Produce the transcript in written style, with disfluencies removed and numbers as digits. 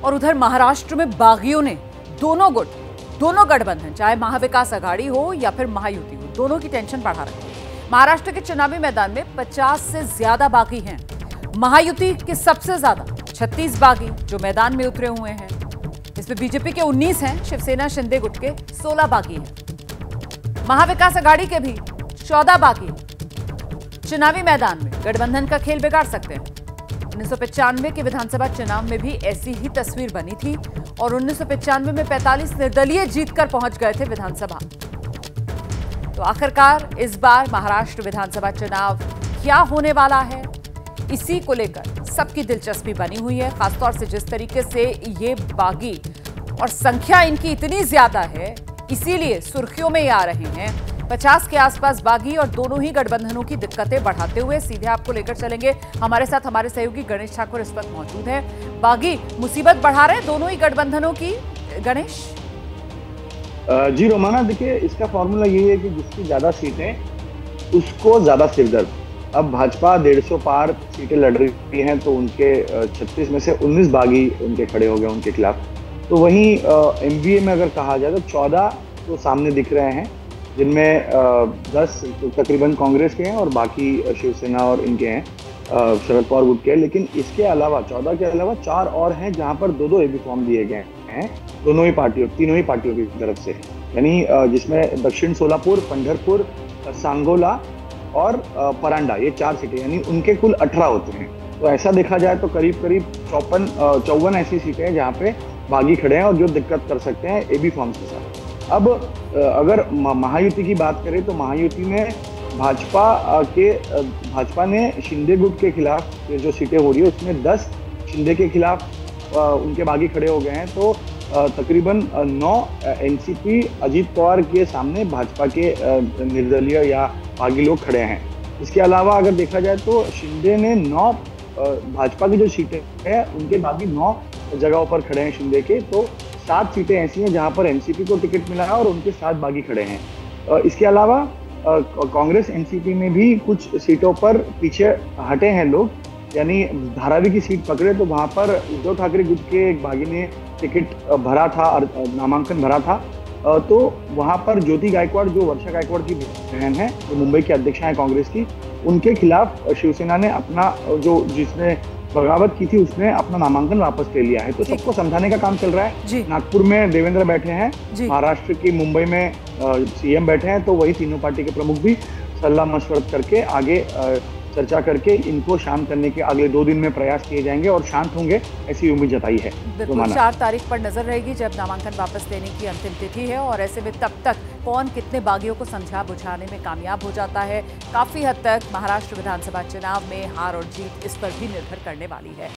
और उधर महाराष्ट्र में बागियों ने दोनों गुट, दोनों गठबंधन, चाहे महाविकास आघाड़ी हो या फिर महायुति हो, दोनों की टेंशन बढ़ा रखी है। महाराष्ट्र के चुनावी मैदान में 50 से ज्यादा बागी हैं। महायुति के सबसे ज्यादा 36 बागी जो मैदान में उतरे हुए हैं। इसमें बीजेपी के 19 हैं, शिवसेना शिंदे गुट के 16 बागी हैं। महाविकास आघाड़ी के भी 14 बागी चुनावी मैदान में गठबंधन का खेल बिगाड़ सकते हैं। 1995 के विधानसभा चुनाव में भी ऐसी ही तस्वीर बनी थी और 1995 में 45 निर्दलीय जीतकर पहुंच गए थे विधानसभा। तो आखिरकार इस बार महाराष्ट्र विधानसभा चुनाव क्या होने वाला है, इसी को लेकर सबकी दिलचस्पी बनी हुई है। खासतौर से जिस तरीके से ये बागी और संख्या इनकी इतनी ज्यादा है, इसीलिए सुर्खियों में आ रहे हैं। 50 के आसपास बागी और दोनों ही गठबंधनों की दिक्कतें बढ़ाते हुए सीधे आपको लेकर चलेंगे। हमारे साथ हमारे सहयोगी गणेश ठाकुर इस वक्त मौजूद हैं। बागी मुसीबत बढ़ा रहे हैं दोनों ही गठबंधनों की। गणेश जी रोमाना, देखिए इसका फॉर्मूला यही है कि जिसकी ज्यादा सीटें उसको ज्यादा सिरदर्द। अब भाजपा 150 पार सीटें लड़ रही हैं, तो उनके 36 में से 19 बागी उनके खड़े हो गए उनके खिलाफ। तो वहीं एमबीए में अगर कहा जाए तो 14 तो सामने दिख रहे हैं, जिनमें 10 तकरीबन कांग्रेस के हैं और बाकी शिवसेना और इनके हैं, शरद पवार गुट के। लेकिन इसके अलावा 14 के अलावा 4 और हैं जहां पर दो एबी फॉर्म दिए गए हैं दोनों ही पार्टियों, तीनों ही पार्टियों की तरफ से। यानी जिसमें दक्षिण सोलापुर, पंढरपुर, सांगोला और परांडा, ये 4 सीटें, यानी उनके कुल 18 होते हैं। तो ऐसा देखा जाए तो करीब 54 ऐसी सीटें हैं जहाँ पे बागी खड़े हैं और जो दिक्कत कर सकते हैं एबी फॉर्म्स के साथ। अब अगर महायुति की बात करें तो महायुति में भाजपा ने शिंदे गुट के खिलाफ जो सीटें हो रही है उसमें 10 शिंदे के खिलाफ उनके बागी खड़े हो गए हैं। तो तकरीबन 9 एनसीपी अजीत पवार के सामने भाजपा के निर्दलीय या बागी लोग खड़े हैं। इसके अलावा अगर देखा जाए तो शिंदे ने 9 भाजपा की जो सीटें हैं उनके बागी 9 जगहों पर खड़े हैं शिंदे के। तो 7 सीटें ऐसी हैं जहां पर एनसीपी को टिकट मिला है और उनके 7 बागी खड़े हैं। इसके अलावा कांग्रेस एनसीपी में भी कुछ सीटों पर पीछे हटे हैं लोग, यानी धारावी की सीट पकड़े तो वहां पर उद्धव ठाकरे गुट के एक बागी ने टिकट भरा था और नामांकन भरा था। तो वहां पर ज्योति गायकवाड़, जो वर्षा गायकवाड़ की बहन है, जो मुंबई की अध्यक्षा है कांग्रेस की, उनके खिलाफ शिवसेना ने अपना जिसने बगावत की थी उसने अपना नामांकन वापस ले लिया है। तो सबको समझाने का काम चल रहा है। नागपुर में देवेंद्र बैठे हैं, महाराष्ट्र की मुंबई में सीएम बैठे हैं, तो वही तीनों पार्टी के प्रमुख भी सलाह मशवरत करके आगे चर्चा करके इनको शांत करने के अगले 2 दिन में प्रयास किए जाएंगे और शांत होंगे, ऐसी उम्मीद जताई है। बिल्कुल 4 तारीख पर नजर रहेगी जब नामांकन वापस लेने की अंतिम तिथि है, और ऐसे में तब तक कौन कितने बागियों को समझा बुझाने में कामयाब हो जाता है। काफी हद तक महाराष्ट्र विधानसभा चुनाव में हार और जीत इस पर भी निर्भर करने वाली है।